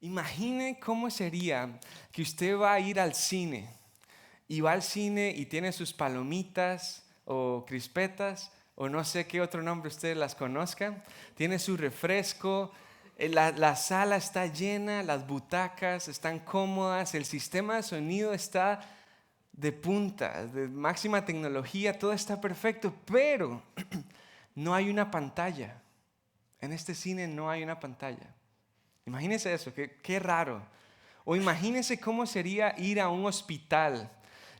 Imagine cómo sería que usted va a ir al cine y va al cine y tiene sus palomitas o crispetas o no sé qué otro nombre ustedes las conozcan, tiene su refresco, la sala está llena, las butacas están cómodas, el sistema de sonido está de punta, de máxima tecnología, todo está perfecto, pero no hay una pantalla. En este cine no hay una pantalla. Imagínense eso, qué raro. O imagínense cómo sería ir a un hospital.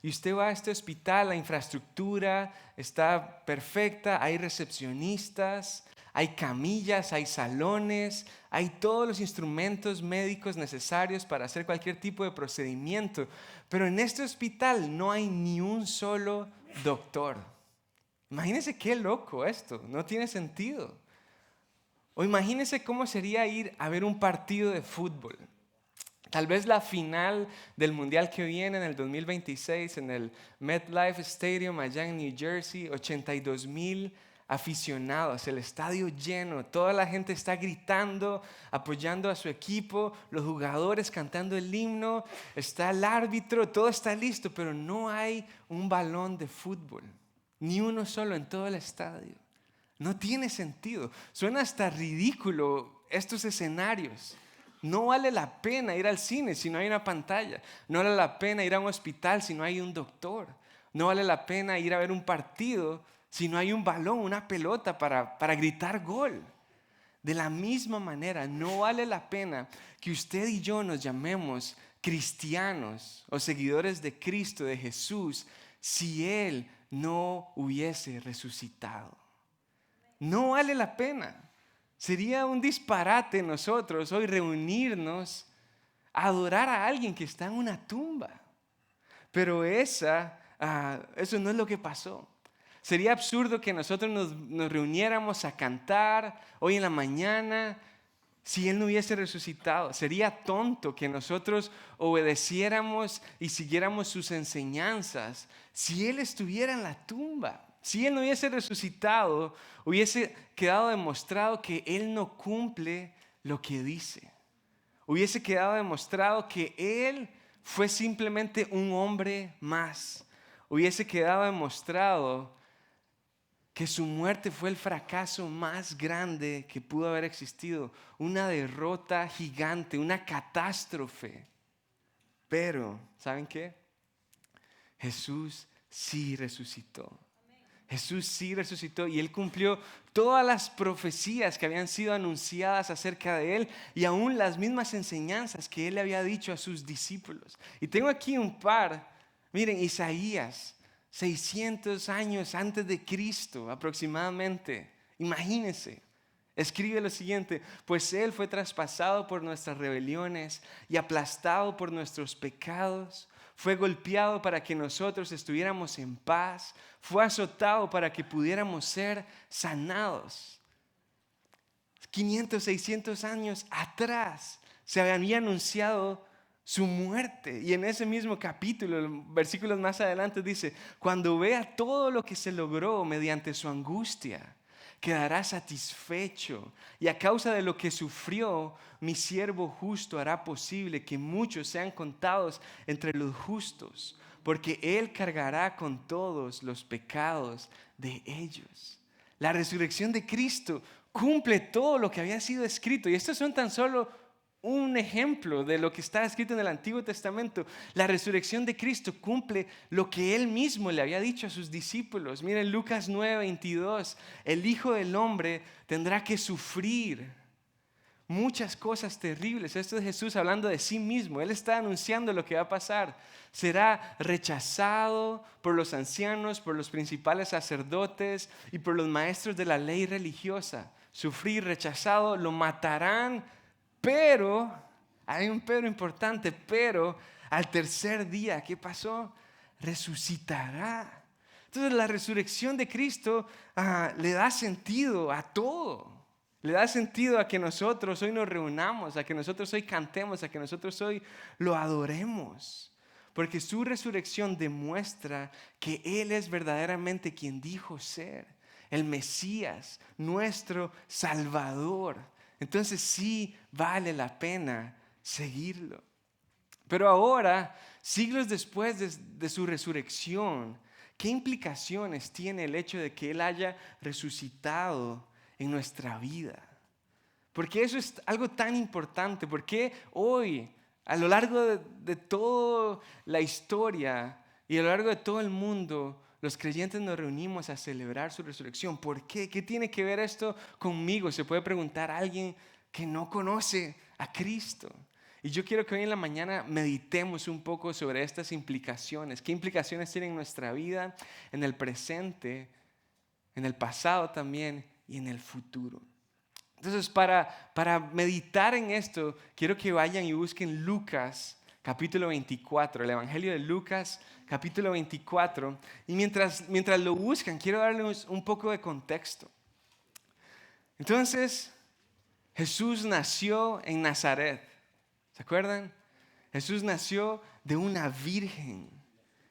Y usted va a este hospital, la infraestructura está perfecta, hay recepcionistas, hay camillas, hay salones, hay todos los instrumentos médicos necesarios para hacer cualquier tipo de procedimiento. Pero en este hospital no hay ni un solo doctor. Imagínense qué loco esto, no tiene sentido. O imagínense cómo sería ir a ver un partido de fútbol. Tal vez la final del mundial que viene en el 2026 en el MetLife Stadium allá en New Jersey, 82,000 aficionados, el estadio lleno, toda la gente está gritando, apoyando a su equipo, los jugadores cantando el himno, está el árbitro, todo está listo, pero no hay un balón de fútbol, ni uno solo en todo el estadio. No tiene sentido, suena hasta ridículo estos escenarios. No vale la pena ir al cine si no hay una pantalla. No vale la pena ir a un hospital si no hay un doctor. No vale la pena ir a ver un partido si no hay un balón, una pelota para gritar gol. De la misma manera, no vale la pena que usted y yo nos llamemos cristianos o seguidores de Cristo, de Jesús, si Él no hubiese resucitado. No vale la pena. Sería un disparate nosotros hoy reunirnos a adorar a alguien que está en una tumba. Pero eso no es lo que pasó. Sería absurdo que nosotros nos reuniéramos a cantar hoy en la mañana si Él no hubiese resucitado. Sería tonto que nosotros obedeciéramos y siguiéramos sus enseñanzas si Él estuviera en la tumba. Si Él no hubiese resucitado, hubiese quedado demostrado que Él no cumple lo que dice. Hubiese quedado demostrado que Él fue simplemente un hombre más. Hubiese quedado demostrado que su muerte fue el fracaso más grande que pudo haber existido. Una derrota gigante, una catástrofe. Pero, ¿saben qué? Jesús sí resucitó. Jesús sí resucitó y Él cumplió todas las profecías que habían sido anunciadas acerca de Él y aún las mismas enseñanzas que Él le había dicho a sus discípulos. Y tengo aquí un par, miren, Isaías, 600 años antes de Cristo aproximadamente, imagínense. Escribe lo siguiente: pues Él fue traspasado por nuestras rebeliones y aplastado por nuestros pecados. Fue golpeado para que nosotros estuviéramos en paz. Fue azotado para que pudiéramos ser sanados. 500, 600 años atrás se había anunciado su muerte. Y en ese mismo capítulo, versículos más adelante dice: cuando vea todo lo que se logró mediante su angustia, quedará satisfecho, y a causa de lo que sufrió, mi siervo justo hará posible que muchos sean contados entre los justos, porque Él cargará con todos los pecados de ellos. La resurrección de Cristo cumple todo lo que había sido escrito, y estos son tan solo un ejemplo de lo que está escrito en el Antiguo Testamento. La resurrección de Cristo cumple lo que Él mismo le había dicho a sus discípulos. Miren Lucas 9:22, el Hijo del Hombre tendrá que sufrir muchas cosas terribles. Esto es Jesús hablando de sí mismo. Él está anunciando lo que va a pasar. Será rechazado por los ancianos, por los principales sacerdotes y por los maestros de la ley religiosa. Sufrir, rechazado, lo matarán. Pero, hay un pero importante, pero al tercer día, ¿qué pasó? Resucitará. Entonces la resurrección de Cristo le da sentido a todo. Le da sentido a que nosotros hoy nos reunamos, a que nosotros hoy cantemos, a que nosotros hoy lo adoremos. Porque su resurrección demuestra que Él es verdaderamente quien dijo ser, el Mesías, nuestro Salvador. Entonces sí vale la pena seguirlo. Pero ahora, siglos después de su resurrección, ¿qué implicaciones tiene el hecho de que Él haya resucitado en nuestra vida? ¿Por qué eso es algo tan importante? ¿Por qué hoy, a lo largo de toda la historia y a lo largo de todo el mundo, los creyentes nos reunimos a celebrar su resurrección? ¿Por qué? ¿Qué tiene que ver esto conmigo? Se puede preguntar a alguien que no conoce a Cristo. Y yo quiero que hoy en la mañana meditemos un poco sobre estas implicaciones. ¿Qué implicaciones tienen en nuestra vida, en el presente, en el pasado también y en el futuro? Entonces, para meditar en esto, quiero que vayan y busquen Lucas capítulo 24, el Evangelio de Lucas capítulo 24. Y mientras lo buscan, quiero darles un poco de contexto. Entonces, Jesús nació en Nazaret. ¿Se acuerdan? Jesús nació de una virgen.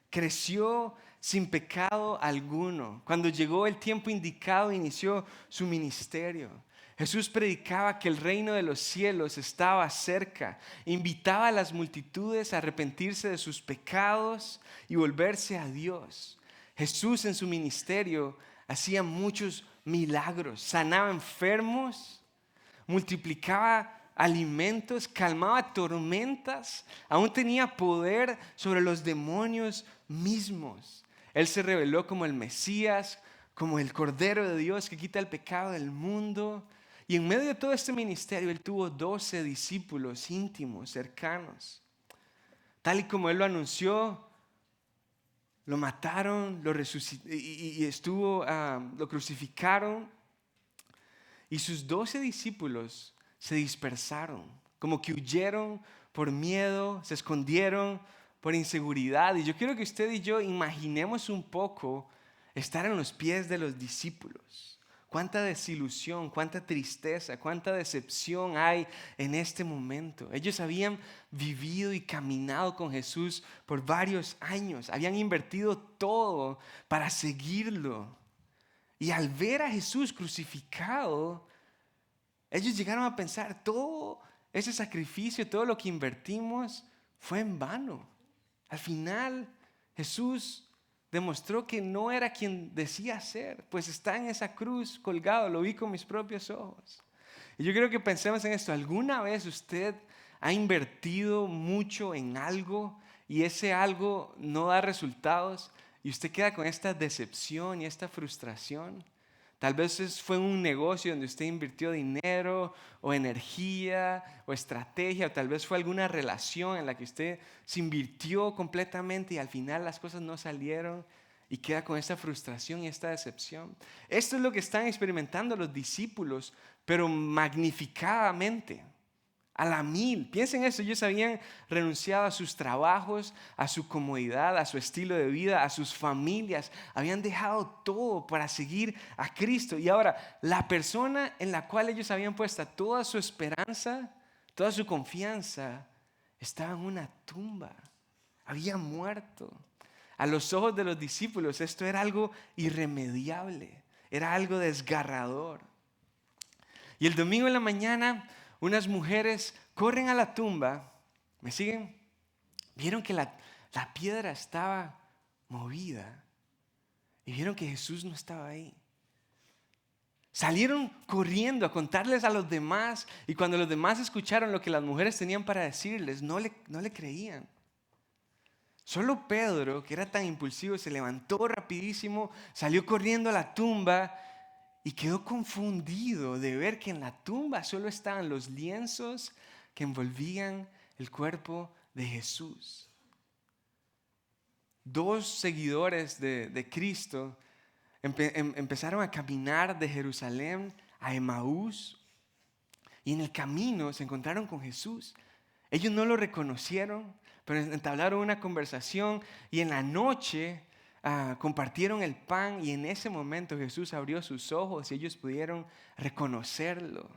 Creció sin pecado alguno. Cuando llegó el tiempo indicado, inició su ministerio. Jesús predicaba que el reino de los cielos estaba cerca. Invitaba a las multitudes a arrepentirse de sus pecados y volverse a Dios. Jesús en su ministerio hacía muchos milagros. Sanaba enfermos, multiplicaba alimentos, calmaba tormentas, aún tenía poder sobre los demonios mismos. Él se reveló como el Mesías, como el Cordero de Dios que quita el pecado del mundo. Y en medio de todo este ministerio, Él tuvo 12 discípulos íntimos, cercanos. Tal y como Él lo anunció, lo mataron, lo lo crucificaron. Y sus 12 discípulos se dispersaron, como que huyeron por miedo, se escondieron por inseguridad. Y yo quiero que usted y yo imaginemos un poco estar en los pies de los discípulos. Cuánta desilusión, cuánta tristeza, cuánta decepción hay en este momento. Ellos habían vivido y caminado con Jesús por varios años, habían invertido todo para seguirlo. Y al ver a Jesús crucificado, ellos llegaron a pensar, todo ese sacrificio, todo lo que invertimos fue en vano. Al final, Jesús demostró que no era quien decía ser, pues está en esa cruz colgado, lo vi con mis propios ojos. Y yo quiero que pensemos en esto. ¿Alguna vez usted ha invertido mucho en algo y ese algo no da resultados y usted queda con esta decepción y esta frustración? Tal vez fue un negocio donde usted invirtió dinero o energía o estrategia, o tal vez fue alguna relación en la que usted se invirtió completamente y al final las cosas no salieron y queda con esta frustración y esta decepción. Esto es lo que están experimentando los discípulos, pero magnificadamente. A la mil. Piensen eso, ellos habían renunciado a sus trabajos, a su comodidad, a su estilo de vida, a sus familias. Habían dejado todo para seguir a Cristo. Y ahora, la persona en la cual ellos habían puesto toda su esperanza, toda su confianza, estaba en una tumba. Había muerto. A los ojos de los discípulos esto era algo irremediable. Era algo desgarrador. Y el domingo en la mañana, unas mujeres corren a la tumba, ¿me siguen? Vieron que la piedra estaba movida y vieron que Jesús no estaba ahí. Salieron corriendo a contarles a los demás y cuando los demás escucharon lo que las mujeres tenían para decirles, no le creían. Solo Pedro, que era tan impulsivo, se levantó rapidísimo, salió corriendo a la tumba y quedó confundido de ver que en la tumba solo estaban los lienzos que envolvían el cuerpo de Jesús. 2 seguidores de Cristo empezaron a caminar de Jerusalén a Emaús y en el camino se encontraron con Jesús. Ellos no lo reconocieron, pero entablaron una conversación y en la noche compartieron el pan y en ese momento Jesús abrió sus ojos y ellos pudieron reconocerlo.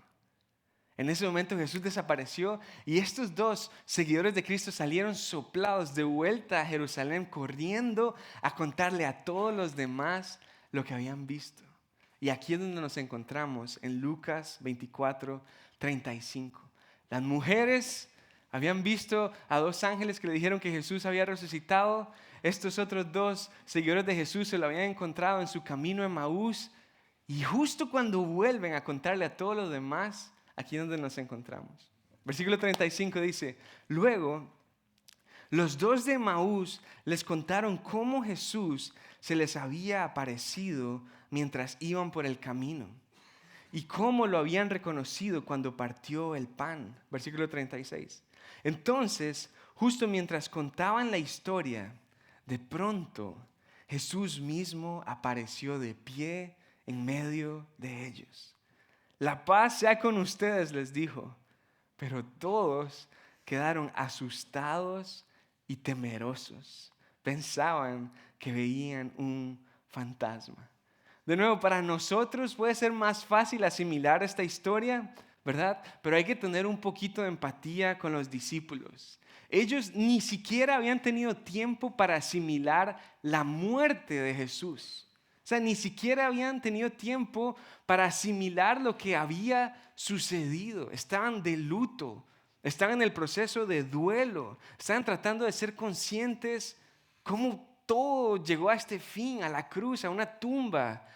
En ese momento Jesús desapareció y estos 2 seguidores de Cristo salieron soplados de vuelta a Jerusalén corriendo a contarle a todos los demás lo que habían visto. Y aquí es donde nos encontramos en Lucas 24:35. Las mujeres Habían visto a 2 ángeles que le dijeron que Jesús había resucitado. Estos otros 2 seguidores de Jesús se lo habían encontrado en su camino a Emaús. Y justo cuando vuelven a contarle a todos los demás, aquí es donde nos encontramos. Versículo 35 dice: luego, los 2 de Emaús les contaron cómo Jesús se les había aparecido mientras iban por el camino y cómo lo habían reconocido cuando partió el pan. Versículo 36. Entonces, justo mientras contaban la historia, de pronto Jesús mismo apareció de pie en medio de ellos. La paz sea con ustedes, les dijo. Pero todos quedaron asustados y temerosos. Pensaban que veían un fantasma. De nuevo, para nosotros puede ser más fácil asimilar esta historia, ¿verdad? Pero hay que tener un poquito de empatía con los discípulos. Ellos ni siquiera habían tenido tiempo para asimilar la muerte de Jesús. O sea, ni siquiera habían tenido tiempo para asimilar lo que había sucedido. Estaban de luto, estaban en el proceso de duelo, estaban tratando de ser conscientes cómo todo llegó a este fin, a la cruz, a una tumba.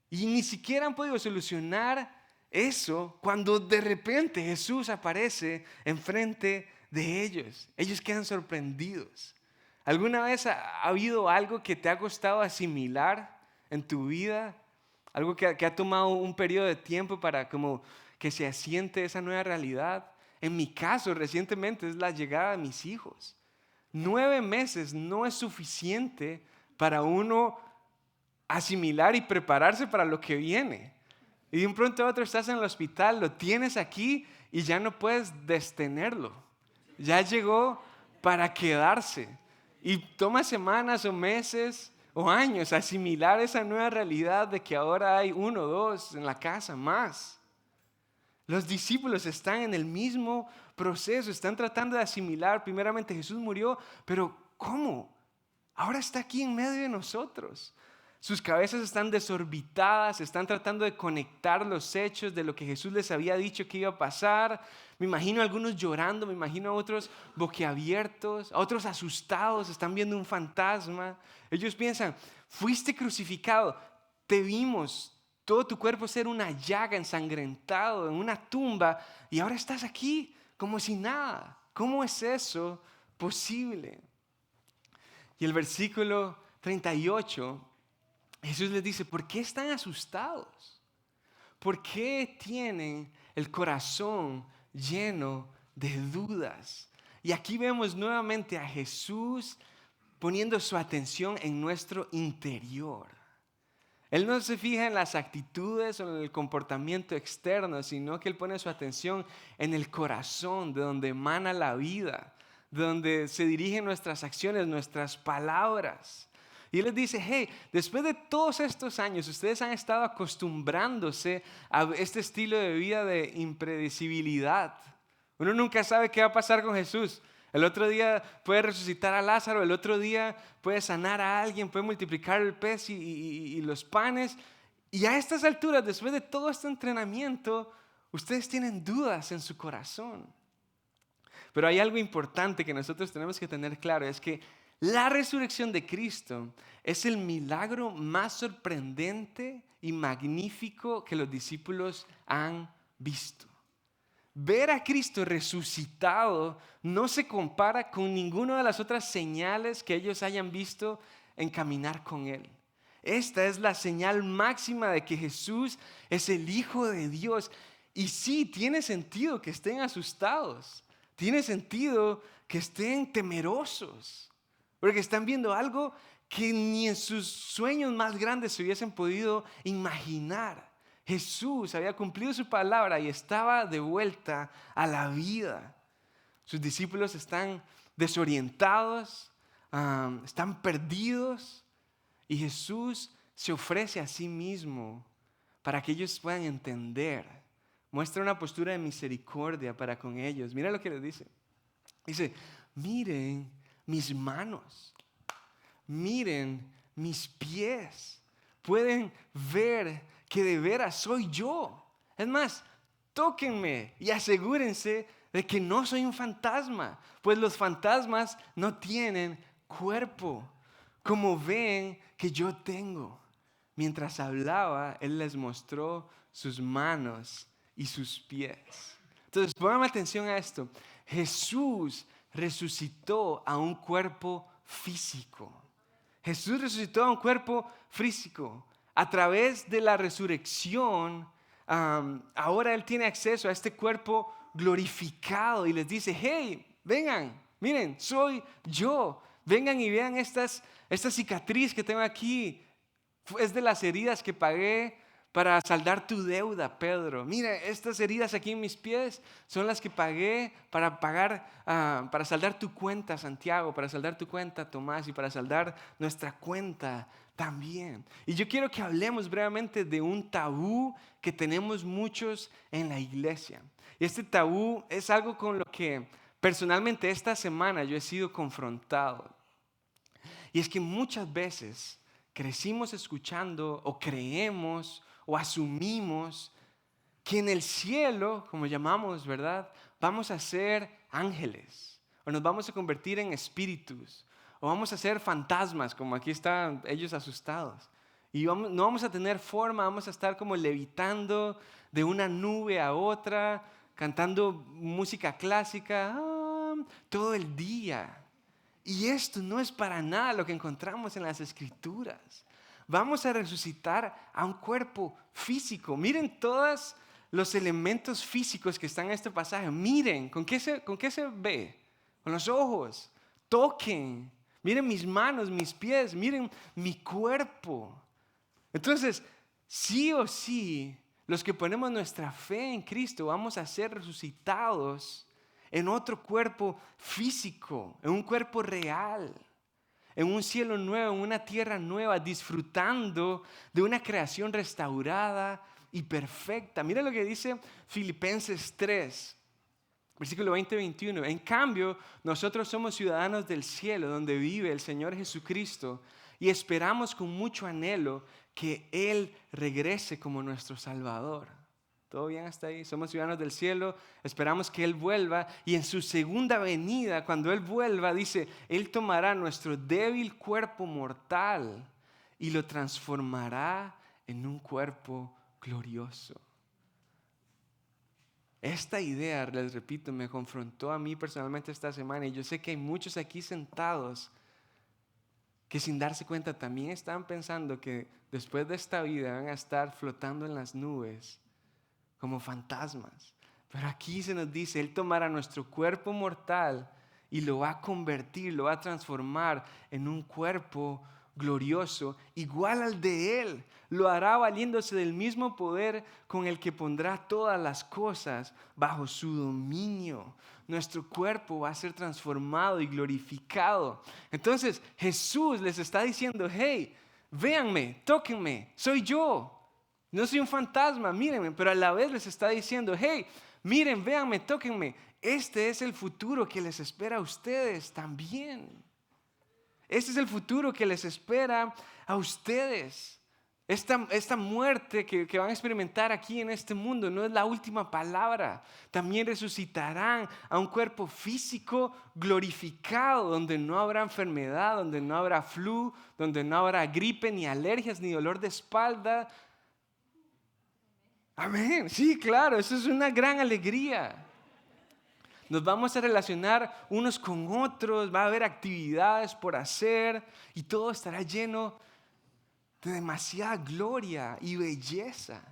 Y ni siquiera han podido solucionar eso cuando de repente Jesús aparece enfrente de ellos. Ellos quedan sorprendidos. ¿Alguna vez ha habido algo que te ha costado asimilar en tu vida? Algo que ha tomado un periodo de tiempo para como que se asiente esa nueva realidad. En mi caso, recientemente es la llegada de mis hijos. 9 meses no es suficiente para uno asimilar y prepararse para lo que viene. Y de un pronto a otro estás en el hospital, lo tienes aquí y ya no puedes detenerlo. Ya llegó para quedarse. Y toma semanas o meses o años asimilar esa nueva realidad de que ahora hay 1 o 2 en la casa más. Los discípulos están en el mismo proceso, están tratando de asimilar. Primeramente Jesús murió, pero ¿cómo? Ahora está aquí en medio de nosotros. Sus cabezas están desorbitadas, están tratando de conectar los hechos de lo que Jesús les había dicho que iba a pasar. Me imagino a algunos llorando, me imagino a otros boquiabiertos, a otros asustados, están viendo un fantasma. Ellos piensan, fuiste crucificado, te vimos, todo tu cuerpo ser una llaga, ensangrentado en una tumba, y ahora estás aquí como si nada. ¿Cómo es eso posible? Y el versículo 38, Jesús les dice, ¿por qué están asustados? ¿Por qué tienen el corazón lleno de dudas? Y aquí vemos nuevamente a Jesús poniendo su atención en nuestro interior. Él no se fija en las actitudes o en el comportamiento externo, sino que Él pone su atención en el corazón, de donde emana la vida, de donde se dirigen nuestras acciones, nuestras palabras. Y Él les dice, hey, después de todos estos años, ustedes han estado acostumbrándose a este estilo de vida de impredecibilidad. Uno nunca sabe qué va a pasar con Jesús. El otro día puede resucitar a Lázaro, el otro día puede sanar a alguien, puede multiplicar el pez y los panes. Y a estas alturas, después de todo este entrenamiento, ustedes tienen dudas en su corazón. Pero hay algo importante que nosotros tenemos que tener claro, es que la resurrección de Cristo es el milagro más sorprendente y magnífico que los discípulos han visto. Ver a Cristo resucitado no se compara con ninguna de las otras señales que ellos hayan visto en caminar con Él. Esta es la señal máxima de que Jesús es el Hijo de Dios. Y sí, tiene sentido que estén asustados. Tiene sentido que estén temerosos. Porque están viendo algo que ni en sus sueños más grandes se hubiesen podido imaginar. Jesús había cumplido su palabra y estaba de vuelta a la vida. Sus discípulos están desorientados, están perdidos, y Jesús se ofrece a sí mismo para que ellos puedan entender. Muestra una postura de misericordia para con ellos. Mira lo que les dice. Dice, miren mis manos, miren mis pies. Pueden ver que de veras soy yo. Es más, tóquenme y asegúrense de que no soy un fantasma, pues los fantasmas no tienen cuerpo, como ven que yo tengo. Mientras hablaba, Él les mostró sus manos y sus pies. Entonces, pongan atención a esto. Jesús resucitó a un cuerpo físico. Jesús resucitó a un cuerpo físico. A través de la resurrección, ahora Él tiene acceso a este cuerpo glorificado y les dice, hey, vengan, miren, soy yo. Vengan y vean esta cicatriz que tengo aquí. Es de las heridas que pagué para saldar tu deuda, Pedro. Mira, estas heridas aquí en mis pies son las que pagué para saldar tu cuenta, Santiago, para saldar tu cuenta, Tomás, y para saldar nuestra cuenta también. Y yo quiero que hablemos brevemente de un tabú que tenemos muchos en la iglesia. Y este tabú es algo con lo que personalmente esta semana yo he sido confrontado. Y es que muchas veces crecimos escuchando o creemos o asumimos que en el cielo, como llamamos, ¿verdad? Vamos a ser ángeles o nos vamos a convertir en espíritus o vamos a ser fantasmas, como aquí están ellos asustados. Y no vamos a tener forma, vamos a estar como levitando de una nube a otra, cantando música clásica todo el día. Y esto no es para nada lo que encontramos en las Escrituras. Vamos a resucitar a un cuerpo físico. Miren todos los elementos físicos que están en este pasaje. Miren, ¿con qué se ve? Con los ojos. Toquen. Miren mis manos, mis pies. Miren mi cuerpo. Entonces, sí o sí, los que ponemos nuestra fe en Cristo vamos a ser resucitados en otro cuerpo físico, en un cuerpo real, en un cielo nuevo, en una tierra nueva, disfrutando de una creación restaurada y perfecta. Mira lo que dice Filipenses 3, versículo 20-21. En cambio, nosotros somos ciudadanos del cielo, donde vive el Señor Jesucristo, y esperamos con mucho anhelo que Él regrese como nuestro Salvador. ¿Todo bien hasta ahí? Somos ciudadanos del cielo, esperamos que Él vuelva y en su segunda venida, cuando Él vuelva, dice, Él tomará nuestro débil cuerpo mortal y lo transformará en un cuerpo glorioso. Esta idea, les repito, me confrontó a mí personalmente esta semana y yo sé que hay muchos aquí sentados que sin darse cuenta también están pensando que después de esta vida van a estar flotando en las nubes como fantasmas. Pero aquí se nos dice, Él tomará nuestro cuerpo mortal y lo va a convertir, lo va a transformar en un cuerpo glorioso, igual al de Él. Lo hará valiéndose del mismo poder con el que pondrá todas las cosas bajo su dominio. Nuestro cuerpo va a ser transformado y glorificado. Entonces Jesús les está diciendo, hey, véanme, tóquenme, soy yo. No soy un fantasma, mírenme, pero a la vez les está diciendo, hey, miren, véanme, tóquenme. Este es el futuro que les espera a ustedes también. Este es el futuro que les espera a ustedes. Esta muerte que van a experimentar aquí en este mundo no es la última palabra. También resucitarán a un cuerpo físico glorificado, donde no habrá enfermedad, donde no habrá flu, donde no habrá gripe, ni alergias, ni dolor de espalda. Amén, sí, claro, eso es una gran alegría. Nos vamos a relacionar unos con otros, va a haber actividades por hacer y todo estará lleno de demasiada gloria y belleza.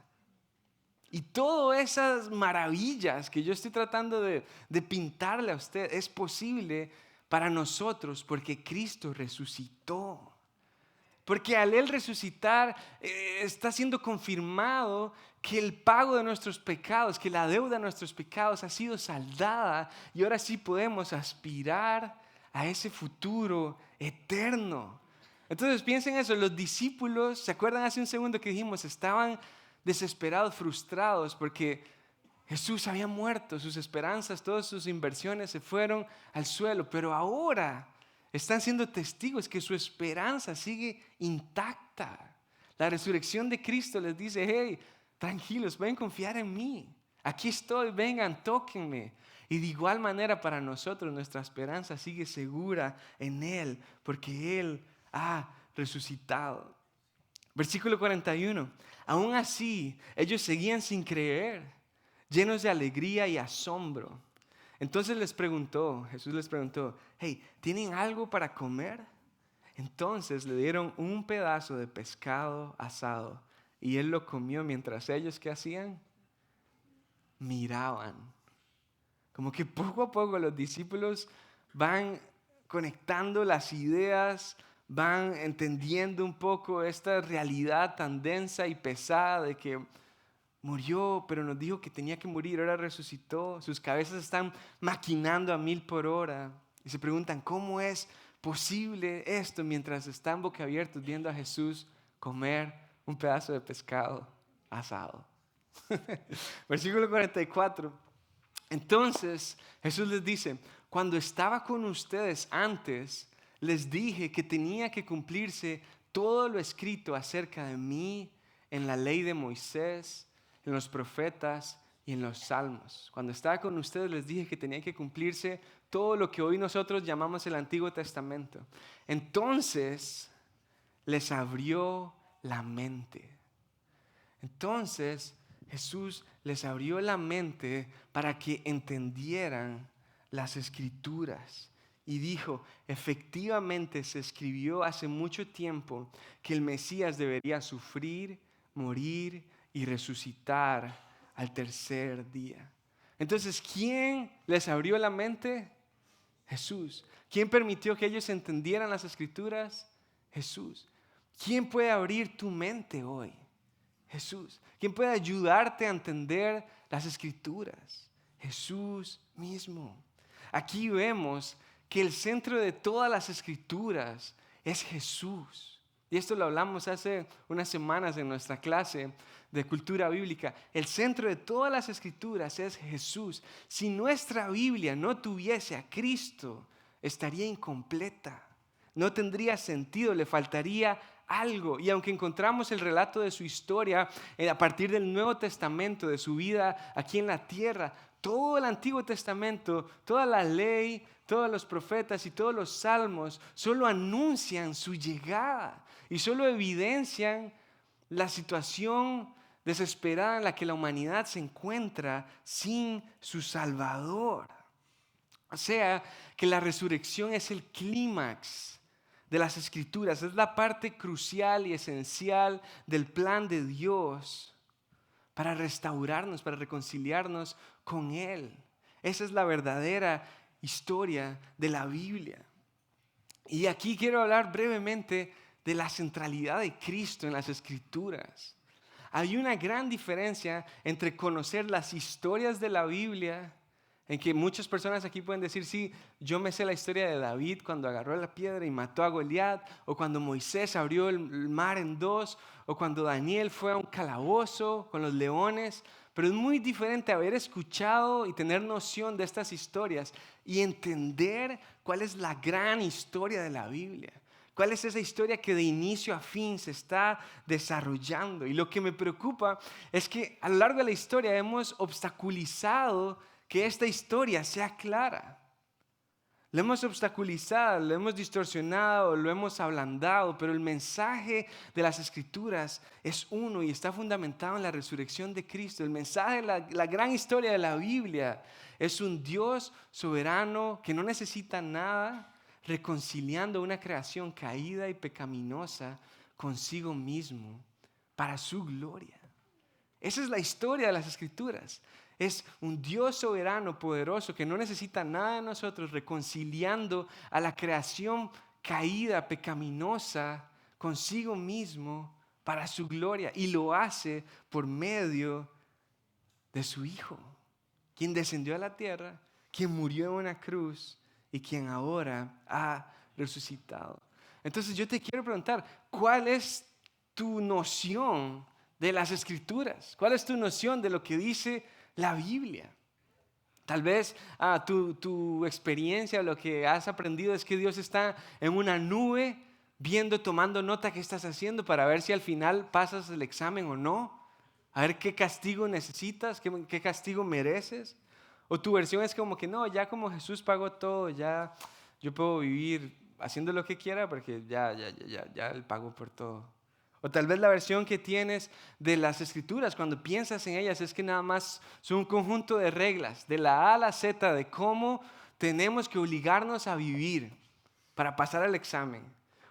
Y todas esas maravillas que yo estoy tratando de pintarle a usted es posible para nosotros porque Cristo resucitó. Porque al Él resucitar está siendo confirmado que el pago de nuestros pecados, que la deuda de nuestros pecados ha sido saldada y ahora sí podemos aspirar a ese futuro eterno. Entonces piensen eso, los discípulos, ¿se acuerdan hace un segundo que dijimos? Estaban desesperados, frustrados porque Jesús había muerto, sus esperanzas, todas sus inversiones se fueron al suelo, pero ahora están siendo testigos que su esperanza sigue intacta. La resurrección de Cristo les dice, hey, tranquilos, pueden confiar en mí. Aquí estoy, vengan, tóquenme. Y de igual manera para nosotros nuestra esperanza sigue segura en Él, porque Él ha resucitado. Versículo 41. Aún así, ellos seguían sin creer, llenos de alegría y asombro. Entonces Jesús les preguntó, hey, ¿tienen algo para comer? Entonces le dieron un pedazo de pescado asado y Él lo comió mientras ellos, ¿qué hacían? Miraban. Como que poco a poco los discípulos van conectando las ideas, van entendiendo un poco esta realidad tan densa y pesada de que murió, pero nos dijo que tenía que morir, ahora resucitó. Sus cabezas están maquinando a 1000 por hora y se preguntan, ¿cómo es posible esto mientras están boquiabiertos viendo a Jesús comer un pedazo de pescado asado? Versículo 44. Entonces Jesús les dice, cuando estaba con ustedes antes, les dije que tenía que cumplirse todo lo escrito acerca de mí en la ley de Moisés, en los profetas y en los salmos. Cuando estaba con ustedes les dije que tenía que cumplirse todo lo que hoy nosotros llamamos el Antiguo Testamento. Entonces les abrió la mente. Entonces Jesús les abrió la mente para que entendieran las Escrituras. Y dijo, efectivamente se escribió hace mucho tiempo que el Mesías debería sufrir, morir y resucitar al tercer día. Entonces, ¿quién les abrió la mente? Jesús. ¿Quién permitió que ellos entendieran las Escrituras? Jesús. ¿Quién puede abrir tu mente hoy? Jesús. ¿Quién puede ayudarte a entender las Escrituras? Jesús mismo. Aquí vemos que el centro de todas las Escrituras es Jesús. Y esto lo hablamos hace unas semanas en nuestra clase de cultura bíblica. El centro de todas las Escrituras es Jesús. Si nuestra Biblia no tuviese a Cristo, estaría incompleta. No tendría sentido, le faltaría algo. Y aunque encontramos el relato de su historia a partir del Nuevo Testamento, de su vida aquí en la tierra, todo el Antiguo Testamento, toda la ley, todos los profetas y todos los salmos solo anuncian su llegada y solo evidencian la situación desesperada en la que la humanidad se encuentra sin su Salvador. O sea, que la resurrección es el clímax de las Escrituras, es la parte crucial y esencial del plan de Dios para restaurarnos, para reconciliarnos con Él. Esa es la verdadera historia de la Biblia. Y aquí quiero hablar brevemente de la centralidad de Cristo en las Escrituras. Hay una gran diferencia entre conocer las historias de la Biblia, en que muchas personas aquí pueden decir, sí, yo me sé la historia de David cuando agarró la piedra y mató a Goliat, o cuando Moisés abrió el mar en dos, o cuando Daniel fue a un calabozo con los leones. Pero es muy diferente haber escuchado y tener noción de estas historias y entender cuál es la gran historia de la Biblia. ¿Cuál es esa historia que de inicio a fin se está desarrollando? Y lo que me preocupa es que a lo largo de la historia hemos obstaculizado que esta historia sea clara. Lo hemos obstaculizado, lo hemos distorsionado, lo hemos ablandado, pero el mensaje de las Escrituras es uno y está fundamentado en la resurrección de Cristo. El mensaje, la gran historia de la Biblia es un Dios soberano que no necesita nada, reconciliando una creación caída y pecaminosa consigo mismo para su gloria. Esa es la historia de las Escrituras. Es un Dios soberano, poderoso, que no necesita nada de nosotros, reconciliando a la creación caída, pecaminosa, consigo mismo para su gloria. Y lo hace por medio de su Hijo, quien descendió a la tierra, quien murió en una cruz y quien ahora ha resucitado. Entonces yo te quiero preguntar, ¿cuál es tu noción de las Escrituras? ¿Cuál es tu noción de lo que dice la Biblia? Tal vez tu experiencia, lo que has aprendido es que Dios está en una nube viendo, tomando nota qué estás haciendo para ver si al final pasas el examen o no, a ver qué castigo necesitas, qué castigo mereces. O tu versión es como que no, ya como Jesús pagó todo, ya yo puedo vivir haciendo lo que quiera porque ya Él pagó por todo. O tal vez la versión que tienes de las Escrituras, cuando piensas en ellas, es que nada más son un conjunto de reglas, de la A a la Z, de cómo tenemos que obligarnos a vivir para pasar el examen.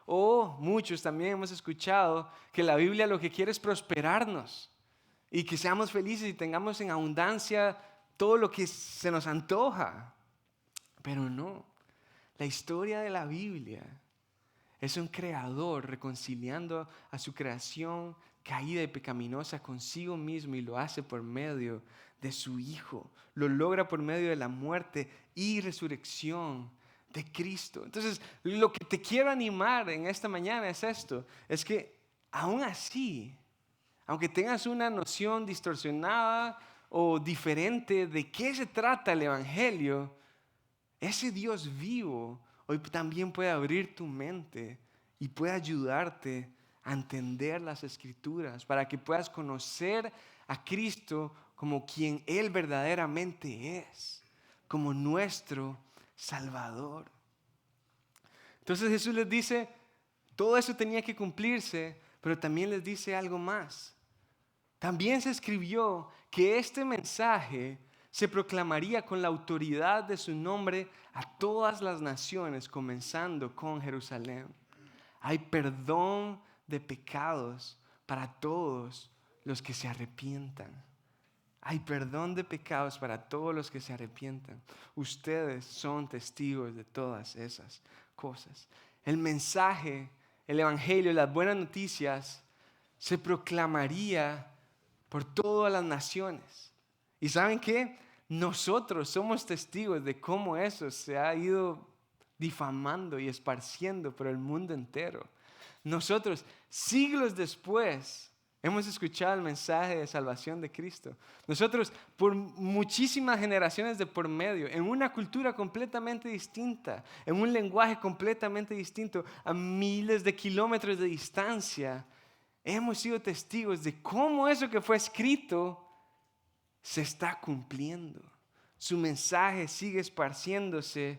O muchos también hemos escuchado que la Biblia lo que quiere es prosperarnos y que seamos felices y tengamos en abundancia todo lo que se nos antoja. Pero no, la historia de la Biblia es un creador reconciliando a su creación caída y pecaminosa consigo mismo, y lo hace por medio de su Hijo. Lo logra por medio de la muerte y resurrección de Cristo. Entonces, lo que te quiero animar en esta mañana es esto, es que aún así, aunque tengas una noción distorsionada o diferente de qué se trata el Evangelio, ese Dios vivo hoy también puede abrir tu mente y puede ayudarte a entender las Escrituras para que puedas conocer a Cristo como quien Él verdaderamente es, como nuestro Salvador. Entonces Jesús les dice, todo eso tenía que cumplirse, pero también les dice algo más. También se escribió que este mensaje se proclamaría con la autoridad de su nombre a todas las naciones, comenzando con Jerusalén. Hay perdón de pecados para todos los que se arrepientan. Hay perdón de pecados para todos los que se arrepientan. Ustedes son testigos de todas esas cosas. El mensaje, el evangelio, las buenas noticias se proclamaría por todas las naciones. ¿Y saben qué? Nosotros somos testigos de cómo eso se ha ido difamando y esparciendo por el mundo entero. Nosotros, siglos después, hemos escuchado el mensaje de salvación de Cristo. Nosotros, por muchísimas generaciones de por medio, en una cultura completamente distinta, en un lenguaje completamente distinto, a miles de kilómetros de distancia, hemos sido testigos de cómo eso que fue escrito se está cumpliendo. Su mensaje sigue esparciéndose.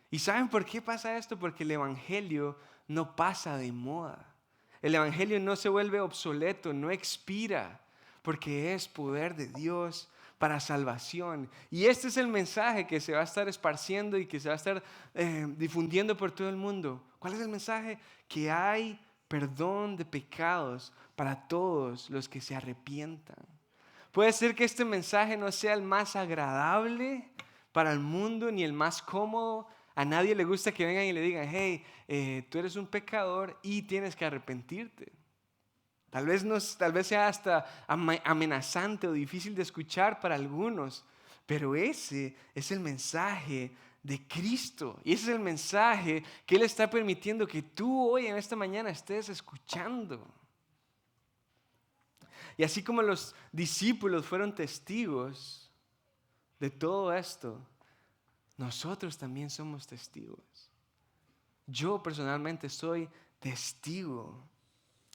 ¿Y saben por qué pasa esto? Porque el evangelio no pasa de moda. El evangelio no se vuelve obsoleto, no expira, porque es poder de Dios para salvación. Y este es el mensaje que se va a estar esparciendo y que se va a estar difundiendo por todo el mundo. ¿Cuál es el mensaje? Que hay perdón de pecados para todos los que se arrepientan. Puede ser que este mensaje no sea el más agradable para el mundo ni el más cómodo. A nadie le gusta que vengan y le digan, hey, tú eres un pecador y tienes que arrepentirte. Tal vez sea hasta amenazante o difícil de escuchar para algunos, pero ese es el mensaje de Cristo. Y ese es el mensaje que Él está permitiendo que tú hoy en esta mañana estés escuchando. Y así como los discípulos fueron testigos de todo esto, nosotros también somos testigos. Yo personalmente soy testigo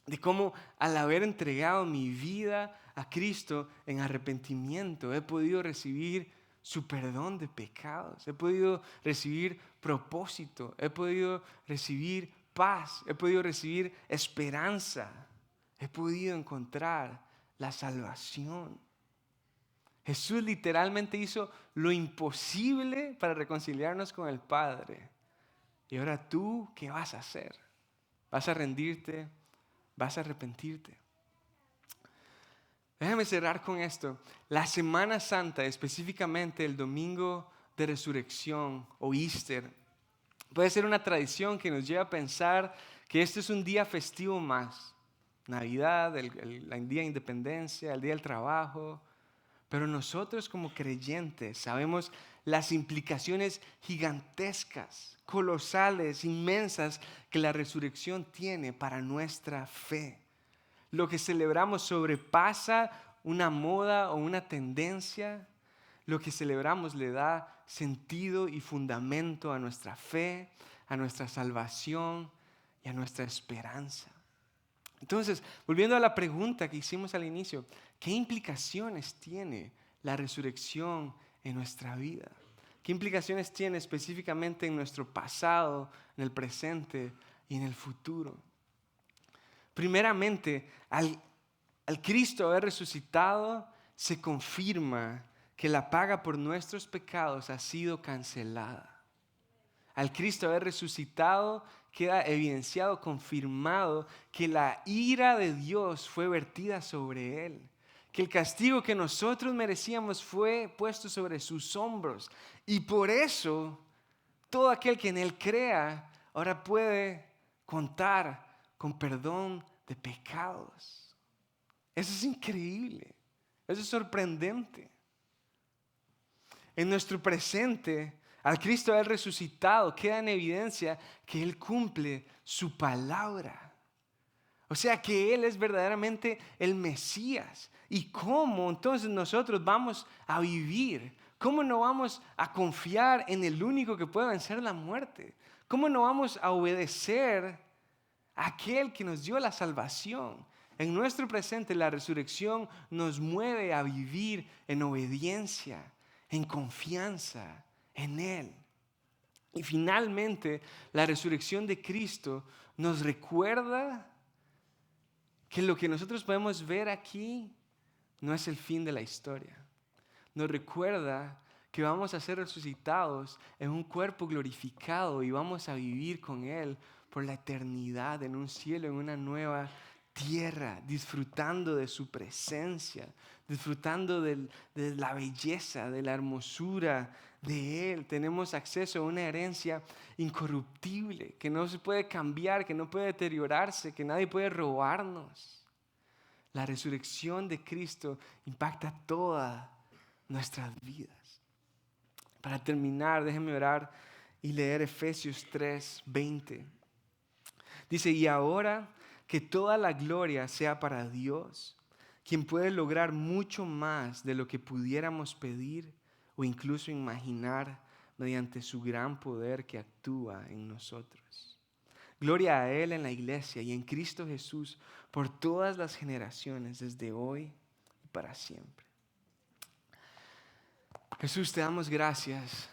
de cómo al haber entregado mi vida a Cristo en arrepentimiento, he podido recibir su perdón de pecados, he podido recibir propósito, he podido recibir paz, he podido recibir esperanza, he podido encontrar la salvación. Jesús literalmente hizo lo imposible para reconciliarnos con el Padre. Y ahora tú, ¿qué vas a hacer? ¿Vas a rendirte? ¿Vas a arrepentirte? Déjame cerrar con esto. La Semana Santa, específicamente el domingo de resurrección o Easter, puede ser una tradición que nos lleva a pensar que este es un día festivo más. Navidad, el día de independencia, el día del trabajo. Pero nosotros como creyentes sabemos las implicaciones gigantescas, colosales, inmensas que la resurrección tiene para nuestra fe. Lo que celebramos sobrepasa una moda o una tendencia. Lo que celebramos le da sentido y fundamento a nuestra fe, a nuestra salvación y a nuestra esperanza. Entonces, volviendo a la pregunta que hicimos al inicio, ¿qué implicaciones tiene la resurrección en nuestra vida? ¿Qué implicaciones tiene específicamente en nuestro pasado, en el presente y en el futuro? Primeramente, al Cristo haber resucitado, se confirma que la paga por nuestros pecados ha sido cancelada. Al Cristo haber resucitado, queda evidenciado, confirmado que la ira de Dios fue vertida sobre Él. Que el castigo que nosotros merecíamos fue puesto sobre sus hombros. Y por eso, todo aquel que en Él crea, ahora puede contar con perdón de pecados. Eso es increíble. Eso es sorprendente. En nuestro presente, al Cristo haber resucitado, queda en evidencia que Él cumple su palabra. O sea que Él es verdaderamente el Mesías. ¿Y cómo entonces nosotros vamos a vivir? ¿Cómo no vamos a confiar en el único que puede vencer la muerte? ¿Cómo no vamos a obedecer a aquel que nos dio la salvación? En nuestro presente, la resurrección nos mueve a vivir en obediencia, en confianza en Él. Y finalmente, la resurrección de Cristo nos recuerda que lo que nosotros podemos ver aquí no es el fin de la historia. Nos recuerda que vamos a ser resucitados en un cuerpo glorificado y vamos a vivir con Él por la eternidad en un cielo, en una nueva tierra, disfrutando de su presencia, disfrutando de la belleza, de la hermosura de Él. Tenemos acceso a una herencia incorruptible, que no se puede cambiar, que no puede deteriorarse, que nadie puede robarnos. La resurrección de Cristo impacta todas nuestras vidas. Para terminar, déjenme orar y leer Efesios 3:20. Dice, y ahora que toda la gloria sea para Dios, quien puede lograr mucho más de lo que pudiéramos pedir o incluso imaginar mediante su gran poder que actúa en nosotros. Gloria a Él en la iglesia y en Cristo Jesús por todas las generaciones, desde hoy y para siempre. Jesús, te damos gracias